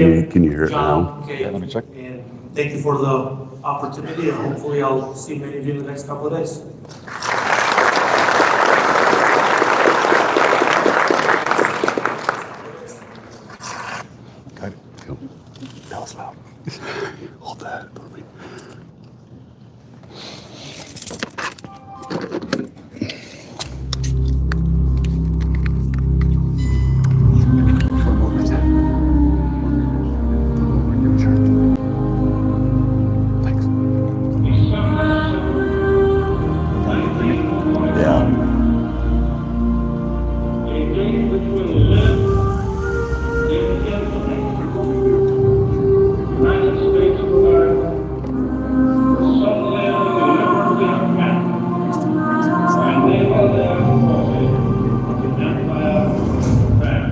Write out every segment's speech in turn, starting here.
Can you hear it now? Okay. Yeah, let me check. And thank you for the opportunity, and hopefully I'll see many of you in the next couple of days. Okay. Tell us about. Hold that for me. Thanks. Yeah. A day which will live in infamy. United States of America, some live deliberately unhappy, and they will live for the empire of man.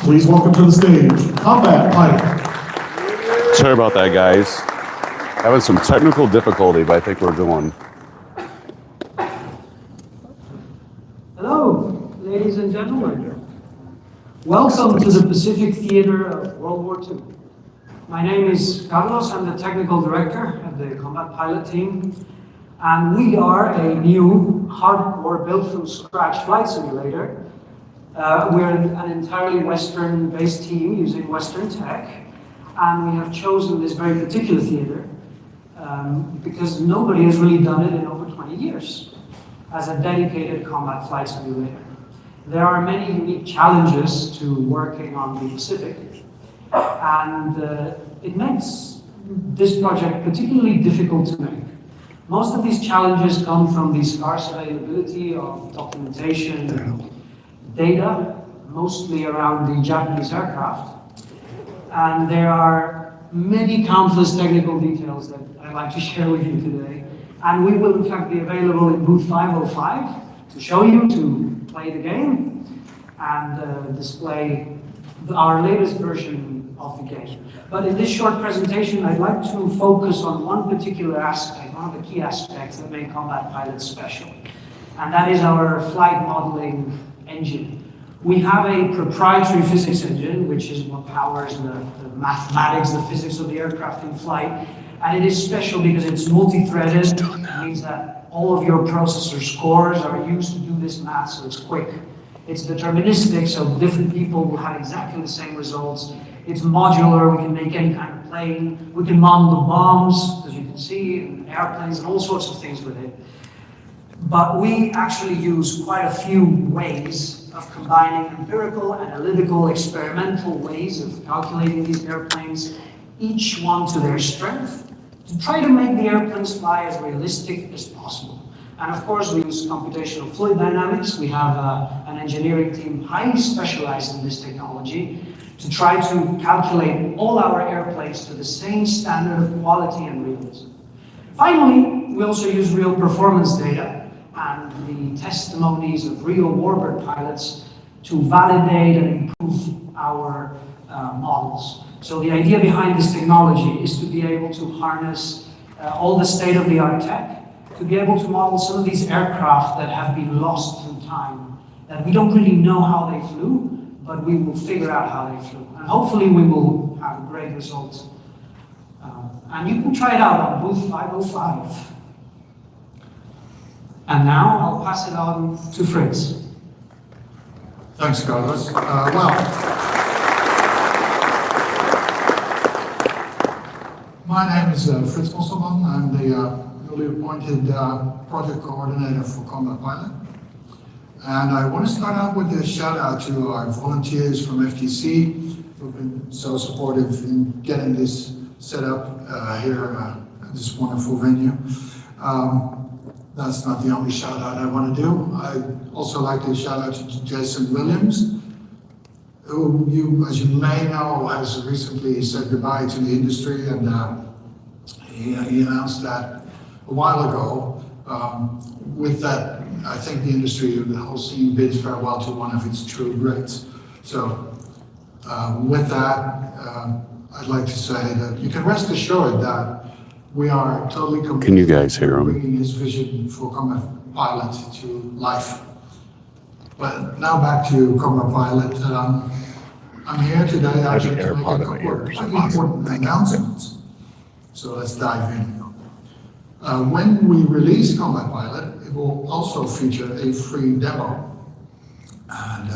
Please welcome to the stage, Combat Pilot. Sorry about that, guys. Having some technical difficulty, but I think we're going. Hello, ladies and gentlemen. Welcome to the Pacific Theater of World War II. My name is Carlos. I'm the technical director of the Combat Pilot team. And we are a new, hardcore, built from scratch flight simulator. We're an entirely Western-based team using Western tech, and we have chosen this very particular theater because nobody has really done it in over 20 years as a dedicated combat flight simulator. There are many unique challenges to working on the Pacific, and it makes this project particularly difficult to make. Most of these challenges come from the scarce availability of documentation and data, mostly around the Japanese aircraft. And there are many countless technical details that I'd like to share with you today. And we will in fact be available in booth 505 to show you, to play the game, and display our latest version of the game. But in this short presentation, I'd like to focus on one particular aspect, one of the key aspects that make Combat Pilot special. And that is our flight modeling engine. We have a proprietary physics engine, which is what powers the mathematics, the physics of the aircraft in flight. And it is special because it's multi-threaded. It means that all of your processor scores are used to do this math, so it's quick. It's deterministic, so different people will have exactly the same results. It's modular, we can make any kind of plane. We can model the bombs, as you can see, and airplanes, and all sorts of things with it. But we actually use quite a few ways of combining empirical, analytical, experimental ways of calculating these airplanes, each one to their strength, to try to make the airplanes fly as realistic as possible. And of course, we use computational fluid dynamics. We have an engineering team highly specialized in this technology to try to calculate all our airplanes to the same standard of quality and realism. Finally, we also use real performance data and the testimonies of real warbird pilots to validate and improve our models. So the idea behind this technology is to be able to harness all the state-of-the-art tech, to be able to model some of these aircraft that have been lost through time, that we don't really know how they flew, but we will figure out how they flew. And hopefully we will have great results. And you can try it out on booth 505. And now I'll pass it on to Fritz. Thanks, Carlos. Well, My name is Frits Mosselman. I'm the newly appointed project coordinator for Combat Pilot. And I want to start out with a shout out to our volunteers from FTC who've been so supportive in getting this set up here at this wonderful venue. That's not the only shout out I want to do. I'd also like to shout out to Jason Williams, who, as you may know, has recently said goodbye to the industry, and he announced that a while ago. With that, I think the industry, the whole scene bids farewell to one of its true greats. So with that, I'd like to say that you can rest assured that we are totally committed. Can you guys hear him? Bringing his vision for Combat Pilot to life. But now back to Combat Pilot. I'm here today actually to make a couple of pretty important announcements. So let's dive in. When we release Combat Pilot, it will also feature a free demo. And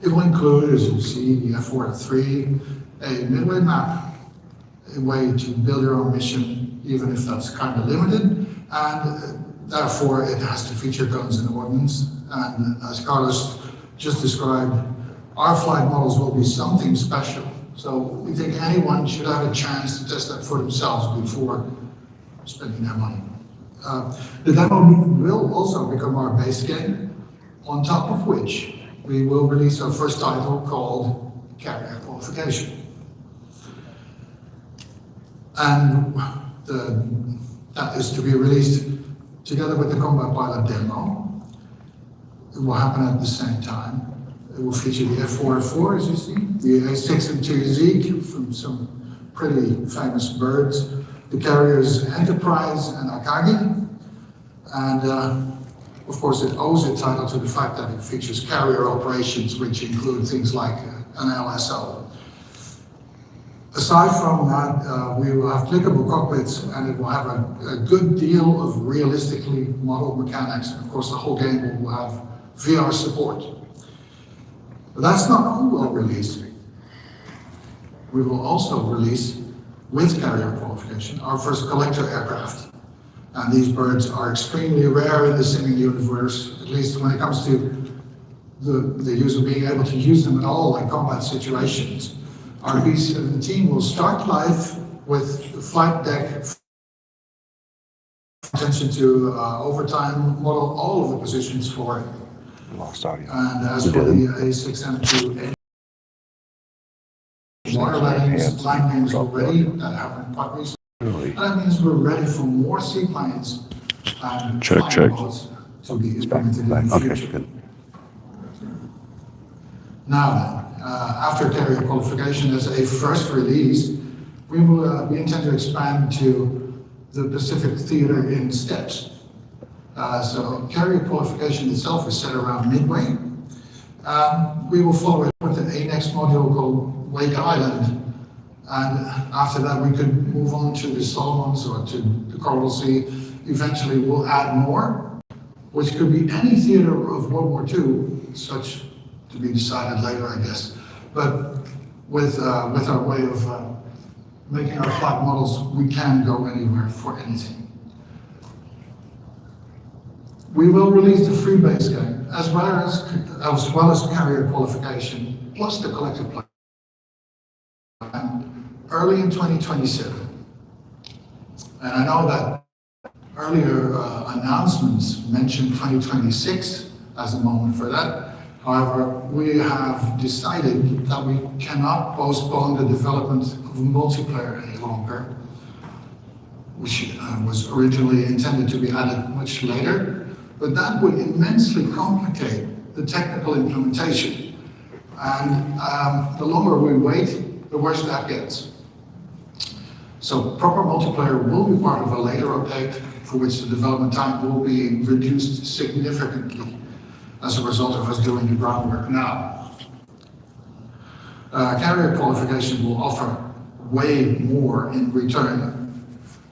it will include, as you see, the F-43, a midway map, a way to build your own mission, even if that's kind of limited, and therefore it has to feature guns and ordnance. And as Carlos just described, our flight models will be something special. So we think anyone should have a chance to test that for themselves before spending their money. The demo will also become our base game, on top of which we will release our first title called Carrier Qualification. And that is to be released together with the Combat Pilot demo. It will happen at the same time. It will feature the F-404, as you see, the A6M2Z from some pretty famous birds, the carriers Enterprise and Akagi, and of course it owes its title to the fact that it features carrier operations, which include things like an LSO. Aside from that, we will have clickable cockpits, and it will have a good deal of realistically modeled mechanics. And of course, the whole game will have VR support. But that's not all we'll release. We will also release, with carrier qualification, our first collector aircraft. And these birds are extremely rare in the simming universe, at least when it comes to the user being able to use them at all in combat situations. Our B-17 will start life with the flight deck attention to overtime model all of the positions for it. Lost audio. And as for the A6M2, water line names already that happened quite recently. Really? That means we're ready for more seaplanes and Check. flying boats to be implemented in the Okay, future. good. Now then, after carrier qualification as a first release, we intend to expand to the Pacific Theater in steps. So carrier qualification itself is set around midway. We will follow it with an ANEX module called Wake Island. And after that, we could move on to the Solomons or to the Coral Sea. Eventually, we'll add more, which could be any theater of World War II, such to be decided later, I guess. But with our way of making our flight models, we can go anywhere for anything. We will release the free base game, as well as carrier qualification, plus the collective plan, early in 2027. And I know that earlier announcements mentioned 2026 as a moment for that. However, we have decided that we cannot postpone the development of multiplayer any longer, which was originally intended to be added much later, but that would immensely complicate the technical implementation. And the longer we wait, the worse that gets. So proper multiplayer will be part of a later update, for which the development time will be reduced significantly as a result of us doing the groundwork now. Carrier qualification will offer way more in return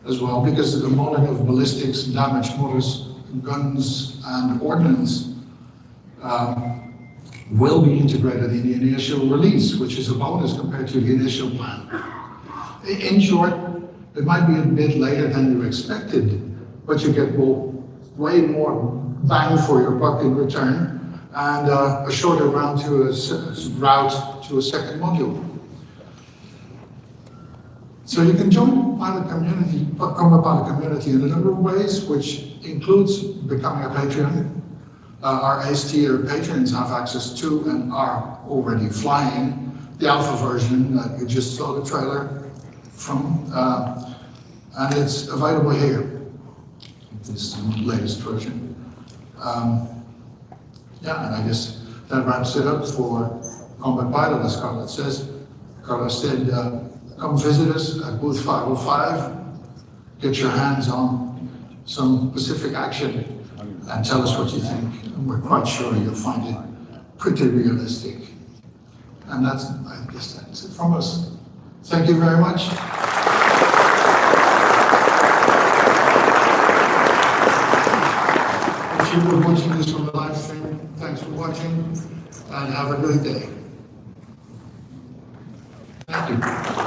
as well, because the modeling of ballistics, damage models, guns, and ordnance will be integrated in the initial release, which is a bonus compared to the initial plan. In short, It might be a bit later than you expected, but you get way more bang for your buck in return and a shorter route to a second module. So you can join pilot community, Combat Pilot community in a number of ways, which includes becoming a patron. Our ACE tier patrons have access to and are already flying the alpha version that you just saw the trailer from, and it's available here. This latest version. Yeah, and I guess that wraps it up for Combat Pilot, as Carla says. Carla said, come visit us at booth 505, get your hands on some Pacific action, and tell us what you think. And we're quite sure you'll find it pretty realistic. And I guess that's it from us. Thank you very much. If you were watching this from the live stream, thanks for watching, and have a good day. Thank you.